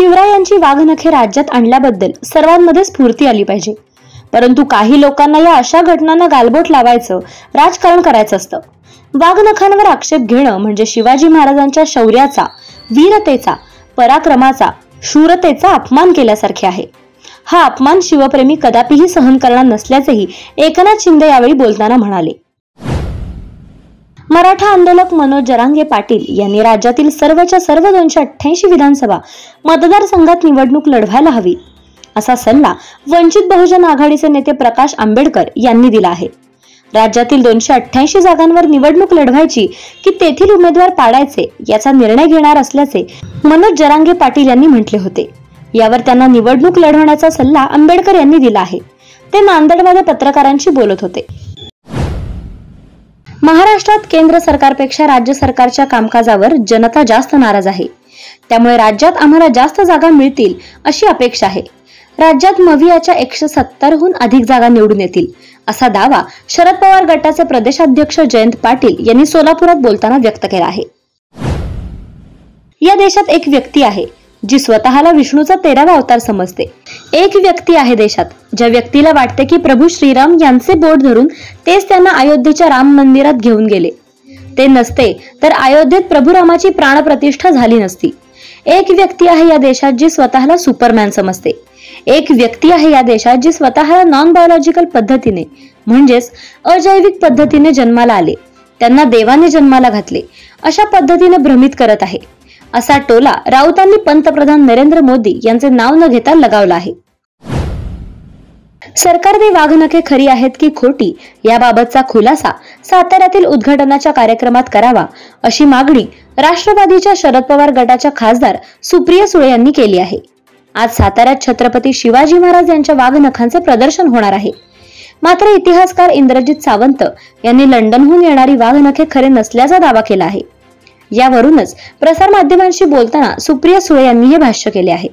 शिवरायांची वाघनखे राज्यात आणल्याबद्दल सर्वांमध्ये स्फूर्ती आली पाहिजे, परंतु काही लोकांना या अशा घटनांना गालबोट लावायचं, राजकारण करायचं असतं. वाघनखांवर आक्षेप घेणं म्हणजे शिवाजी महाराजांच्या शौर्याचा, वीरतेचा, पराक्रमाचा, शूरतेचा अपमान केल्यासारखे आहे. हा अपमान शिवप्रेमी कदापिही सहन करणार नसल्याचेही एकनाथ शिंदे यावेळी बोलताना म्हणाले. मराठा आंदोलक मनोज जरांगे पाटील यांनी राज्यातील सर्वच्या सर्व 288 विधानसभा मतदारसंघात निवडणूक लढवायला हवी असा सल्ला वंचित बहुजन आघाडीचे नेते प्रकाश आंबेडकर यांनी दिला आहे. राज्यातील 288 जागांवर निवडणूक लढवायची की तेथील उमेदवार पाडायचे याचा निर्णय घेणार असल्याचे मनोज जरांगे पाटील यांनी म्हटले होते. यावर त्यांना निवडणूक लढवण्याचा सल्ला आंबेडकर यांनी दिला आहे. ते नांदेडमध्ये पत्रकारांशी बोलत होते. महाराष्ट्रात केंद्र सरकारपेक्षा राज्य सरकारच्या कामकाजावर जनता जास्त नाराज आहे. त्यामुळे राज्यात आम्हाला जास्त जागा मिळतील अशी अपेक्षा आहे. राज्यात मवियाच्या 170हून अधिक जागा निवडून येतील असा दावा शरद पवार गटाचे प्रदेशाध्यक्ष जयंत पाटील यांनी सोलापुरात बोलताना व्यक्त केला आहे. या देशात एक व्यक्ती आहे जी स्वतःला विष्णूचा 13वा अवतार समजते. एक व्यक्ती आहे देशात ज्या व्यक्तीला वाटते की प्रभू श्रीराम यांचे बोट धरून तेच त्यांना अयोध्येच्या राम मंदिरात घेऊन गेले. ते नसते तर अयोध्येत प्रभू रामाची प्राणप्रतिष्ठा झाली नसती. एक व्यक्ती आहे या देशात जी स्वतःला सुपरमॅन समजते. एक व्यक्ती आहे या देशात जी स्वतःला नॉन बायोलॉजिकल पद्धतीने म्हणजेच अजैविक पद्धतीने जन्माला आले, त्यांना देवाने जन्माला घातले अशा पद्धतीने भ्रमित करत आहे. असा टोला राऊतांनी पंतप्रधान नरेंद्र मोदी यांचे नाव न घेता लगावला आहे. सरकारने वाघनखे खरी आहेत की खोटी याबाबतचा खुलासा साताऱ्यातील उद्घाटनाच्या कार्यक्रमात करावा अशी मागणी राष्ट्रवादीच्या शरद पवार गटाच्या खासदार सुप्रिया सुळे यांनी केली आहे. आज साताऱ्यात छत्रपती शिवाजी महाराज यांच्या वाघनखांचे प्रदर्शन होणार आहे. मात्र इतिहासकार इंद्रजित सावंत यांनी लंडनहून येणारी वाघनखे खरे नसल्याचा दावा केला आहे. यावरूनच प्रसार माध्यमांशी बोलताना सुप्रिया सुळे यांनी हे भाष्य केले आहे.